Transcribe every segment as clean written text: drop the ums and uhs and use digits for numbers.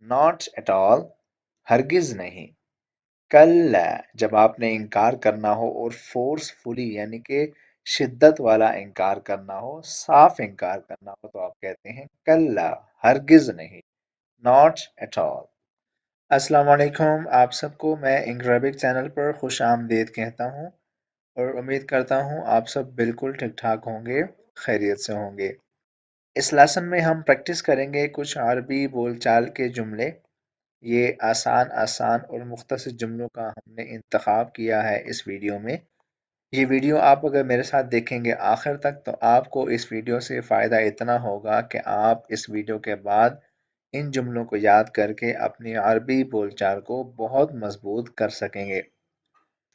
not at all, हरगिज नहीं। कल्ला, जब आपने इनकार करना हो और फोर्सफुली यानी कि शिद्दत वाला इनकार करना हो, साफ इनकार करना हो, तो आप कहते हैं कल्ला, हरगिज नहीं, नॉट एट ऑल। अस्सलाम वालेकुम, आप सबको मैं इंग्रेबिक चैनल पर खुश आमदीद कहता हूँ और उम्मीद करता हूँ आप सब बिल्कुल ठीक ठाक होंगे, खैरियत से होंगे। इस लेसन में हम प्रैक्टिस करेंगे कुछ अरबी बोलचाल के जुमले। ये आसान आसान और मुख्तसर जुमलों का हमने इंतखाब किया है इस वीडियो में। ये वीडियो आप अगर मेरे साथ देखेंगे आखिर तक तो आपको इस वीडियो से फ़ायदा इतना होगा कि आप इस वीडियो के बाद इन जुमलों को याद करके अपनी अरबी बोलचाल को बहुत मजबूत कर सकेंगे,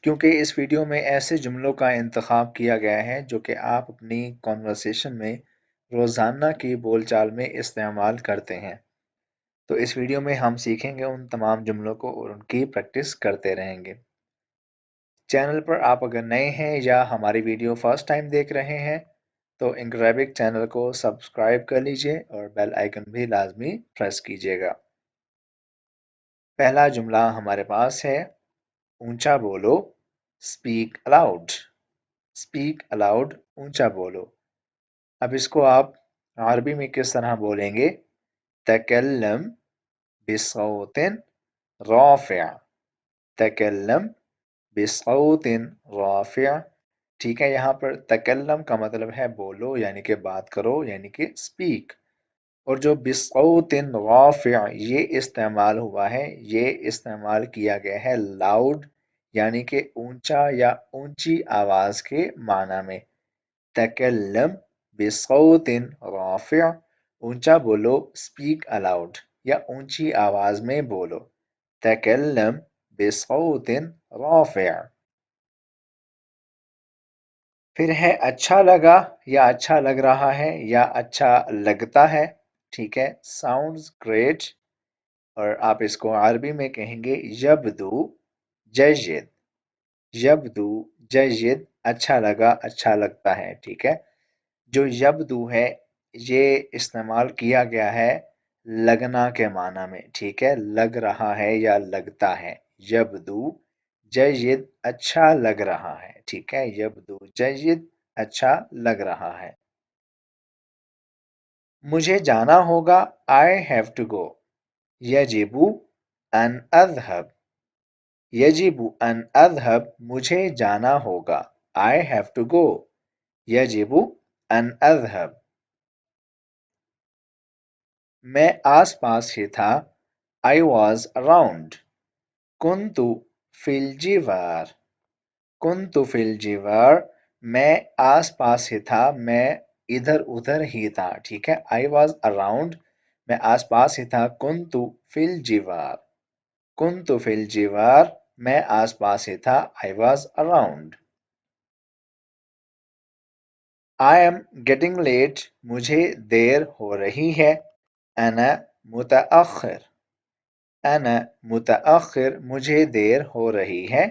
क्योंकि इस वीडियो में ऐसे जुमलों का इंतखाब किया गया है जो कि आप अपनी कॉन्वर्सेशन में रोज़ाना की बोलचाल में इस्तेमाल करते हैं। तो इस वीडियो में हम सीखेंगे उन तमाम जुमलों को और उनकी प्रैक्टिस करते रहेंगे। चैनल पर आप अगर नए हैं या हमारी वीडियो फर्स्ट टाइम देख रहे हैं तो इंग्रेबिक चैनल को सब्सक्राइब कर लीजिए और बेल आइकन भी लाजमी प्रेस कीजिएगा। पहला जुमला हमारे पास है, ऊंचा बोलो, स्पीक अलाउड। स्पीक अलाउड, ऊंचा बोलो। अब इसको आप अरबी में किस तरह बोलेंगे? तकल्लम बिसौतिन राफ़िअ। तकल्लम बिसौतिन राफ़िअ। ठीक है, यहाँ पर तकल्लम का मतलब है बोलो यानी कि बात करो यानी कि स्पीक, और जो बिसौतिन राफ़िअ ये इस्तेमाल हुआ है, ये इस्तेमाल किया गया है लाउड यानी कि ऊंचा या ऊंची आवाज के माना में। तकल्लम बिसौतिन राफ़िअ, ऊंचा बोलो, स्पीक अलाउड या ऊंची आवाज में बोलो। तकल्लम बिसौतिन राफ़िअ। फिर है अच्छा लगा या अच्छा लग रहा है या अच्छा लगता है। ठीक है, साउंड्स ग्रेट, और आप इसको अरबी में कहेंगे यब्दू जयद। यब्दू जयद, अच्छा लगा, अच्छा लगता है। ठीक है, जो यब्दू है ये इस्तेमाल किया गया है लगना के माना में। ठीक है, लग रहा है या लगता है। यब्दू जयद, अच्छा लग रहा है। ठीक है, यब्दू जयद, अच्छा लग रहा है। मुझे जाना होगा, आई हैव टू गो। यजिबु अन अज़हब। यजिबु अन अज़हब, मुझे जाना होगा, आई हैव टू गो। यजिबु अन अज़हब। मैं आस पास ही था, आई वॉज अराउंड। कुन्तु फिल जिवार। कुन्तु फिल जिवार, मैं आस पास ही था, मैं इधर उधर ही था। ठीक है, आई वॉज अराउंड, मैं आस पास ही था। कुन्तु फिल जिवार। कुन्तु फिल जिवार, मैं आस पास ही था, I was around. I am getting late, मुझे देर हो रही है। अना मुतअखिर। अना मुतअखिर, मुझे देर हो रही है।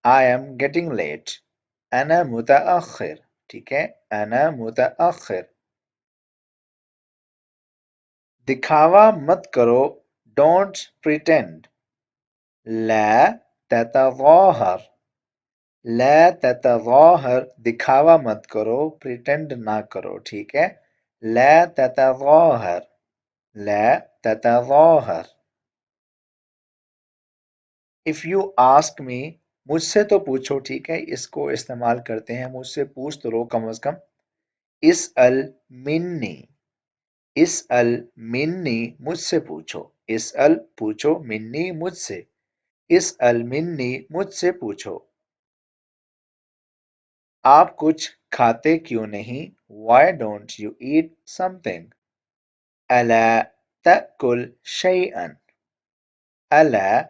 I am getting late. अना मुतअखिर। ठीक है, अना मुतअखिर। दिखावा मत करो, डोंट प्रिटेंड। ला ततज़ाहर। ला ततज़ाहर, दिखावा मत करो, प्रिटेंड ना करो। ठीक है, ला ततज़ाहर। ला ततज़ाहर। इफ यू आस्क मी, मुझसे तो पूछो। ठीक है, इसको इस्तेमाल करते हैं, मुझसे पूछ तो लो कम से कम। इस अल मिन्नी। इस अल मिन्नी, मुझसे पूछो। इस अल पूछो, मिन्नी मुझसे। इस अल मिन्नी, मुझसे पूछो। आप कुछ खाते क्यों नहीं? Why don't you eat something? अला तअकुल शैअन। अला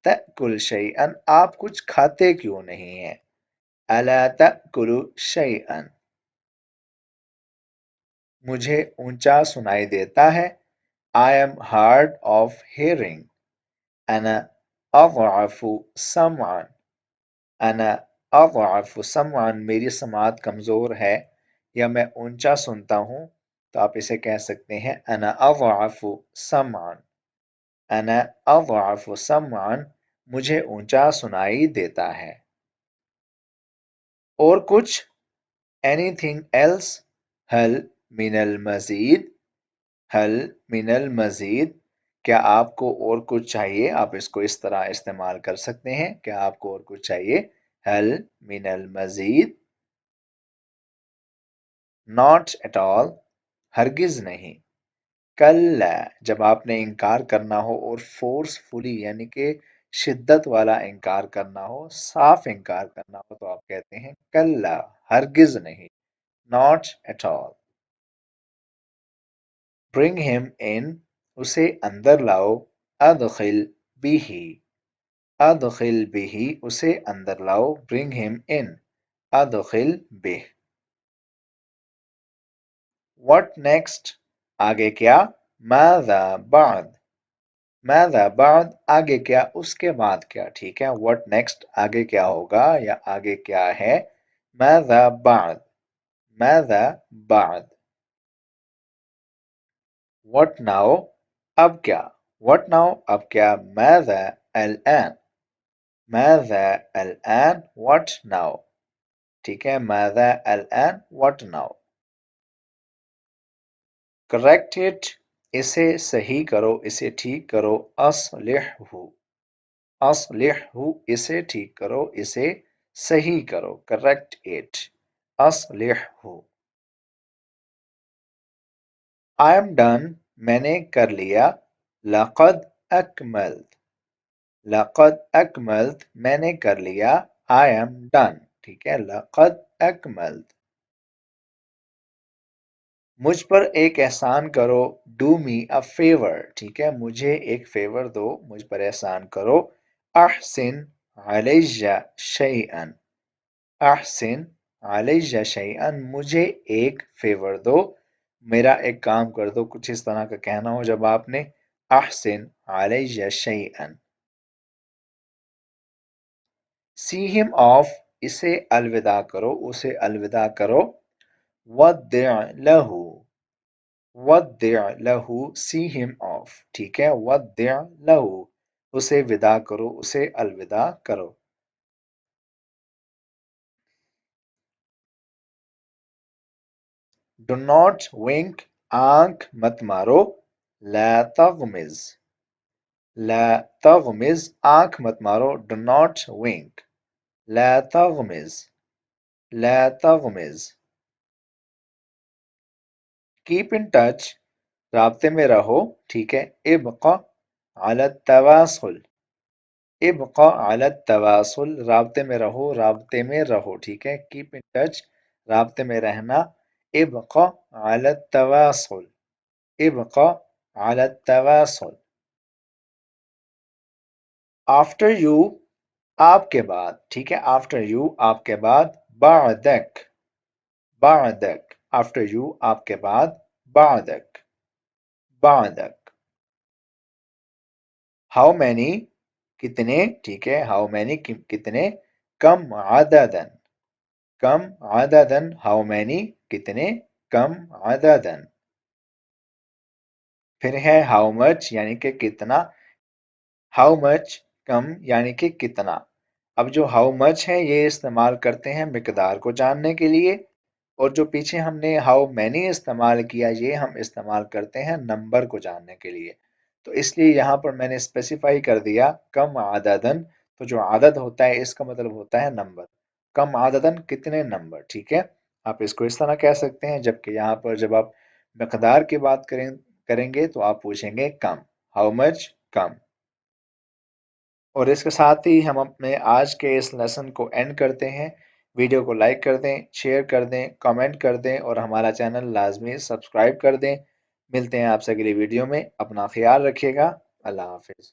तअकुल शैअन, आप कुछ खाते क्यों नहीं हैं? अला तअकुलु शैअन। मुझे ऊंचा सुनाई देता है। I am hard of hearing. أنا أضعف سمعا। أنا أضعफ سمعا, मेरी समात कमज़ोर है या मैं ऊंचा सुनता हूँ, तो आप इसे कह सकते हैं अना अज़अफ़ु समअन। अना अज़अफ़ु समअन, मुझे ऊंचा सुनाई देता है। और कुछ? Anything else? हल मिनल मज़ीद? हल मिनल मज़ीद, क्या आपको और कुछ चाहिए? आप इसको इस तरह इस्तेमाल कर सकते हैं, क्या आपको और कुछ चाहिए? हल मिनल मज़ीद? नॉट एट ऑल, हरगिज नहीं। कल्ला, जब आपने इनकार करना हो और फोर्सफुली यानी कि शिद्दत वाला इनकार करना हो, साफ इनकार करना हो, तो आप कहते हैं कल्ला, हरगिज नहीं, not at all. Bring him इन, उसे अंदर लाओ। अदखिल बिही, अदखिल बिही, उसे अंदर लाओ। ब्रिंग हिम इन, अदखिल बिह। व्हाट नेक्स्ट, आगे क्या? माज़ा बाद, माज़ा बाद, आगे क्या, उसके बाद क्या। ठीक है, व्हाट नेक्स्ट, आगे क्या होगा या आगे क्या है। माज़ा बाद, माज़ा बाद। व्हाट नाउ, अब क्या। व्हाट नाउ, अब क्या। माज़ा अलआन, माज़ा अलआन, व्हाट नाउ। ठीक है, माज़ा अलआन, व्हाट नाउ। करेक्ट इट, इसे सही करो, इसे ठीक करो। अस्लिहु, अस्लिहु, इसे ठीक करो, इसे सही करो। करेक्ट इट, अस्लिहु। आई एम डन, मैंने कर लिया। लक़द अकमल्त, लक़द अकमल्त, मैंने कर लिया। आई एम डन। ठीक है, लक़द अकमल्त। मुझ पर एक एहसान करो। डू मी अ फेवर, ठीक है, मुझे एक फेवर दो, मुझ पर एहसान करो। अहसिन अलैया शैअन, अहसिन अलैया शैअन, मुझे एक फेवर दो, मेरा एक काम कर दो। कुछ इस तरह का कहना हो जब आपने। अहसिन अलैया शैअन। सी हिम ऑफ, इसे अलविदा करो, उसे अलविदा करो। वद्दिअ लहू, वद्दिअ लहू, सी हिम ऑफ। ठीक है, वद्दिअ लहू, उसे विदा करो, उसे अलविदा करो। डू नॉट विंक, आंख मत मारो। ला तगमिज, ला तगमिज, आंख मत मारो। डू नॉट विंक, ला तगमिज, ला तगमिज। कीप इन टच, राब्ते में रहो। ठीक है, इब्का अला तवासुल, इब्का अला तवासुल, राब्ते में रहो, राब्ते में रहो। ठीक है, कीप इन टच, राब्ते में रहना। इब्का अला तवासुल, इब्का अला तवासुल। आफ्टर यू, आपके बाद। ठीक है, आफ्टर यू, आपके बाद। बादक, बादक, आफ्टर यू, आपके बाद। बादक, बादक। हाउ मैनी, कितने। ठीक है, हाउ मैनी, कितने। कम आददन, कम आददन, हाउ मैनी, कितने। कम आददन। फिर है हाउ मच, यानी कि कितना। हाउ मच, कम यानी कि कितना। अब जो हाउ मच है ये इस्तेमाल करते हैं मिकदार को जानने के लिए, और जो पीछे हमने हाउ मैनी इस्तेमाल किया ये हम इस्तेमाल करते हैं नंबर को जानने के लिए। तो इसलिए यहाँ पर मैंने स्पेसिफाई कर दिया कम आददन। तो जो आदद होता है इसका मतलब होता है नंबर। कम आददन, कितने नंबर। ठीक है, आप इसको इस तरह कह सकते हैं। जबकि यहाँ पर जब आप मिकदार की बात करेंगे तो आप पूछेंगे कम, हाउ मच, कम। और इसके साथ ही हम अपने आज के इस लेसन को एंड करते हैं। वीडियो को लाइक कर दें, शेयर कर दें, कमेंट कर दें और हमारा चैनल लाजमी सब्सक्राइब कर दें। मिलते हैं आपसे अगली वीडियो में, अपना ख्याल रखिएगा। अल्लाह हाफिज़।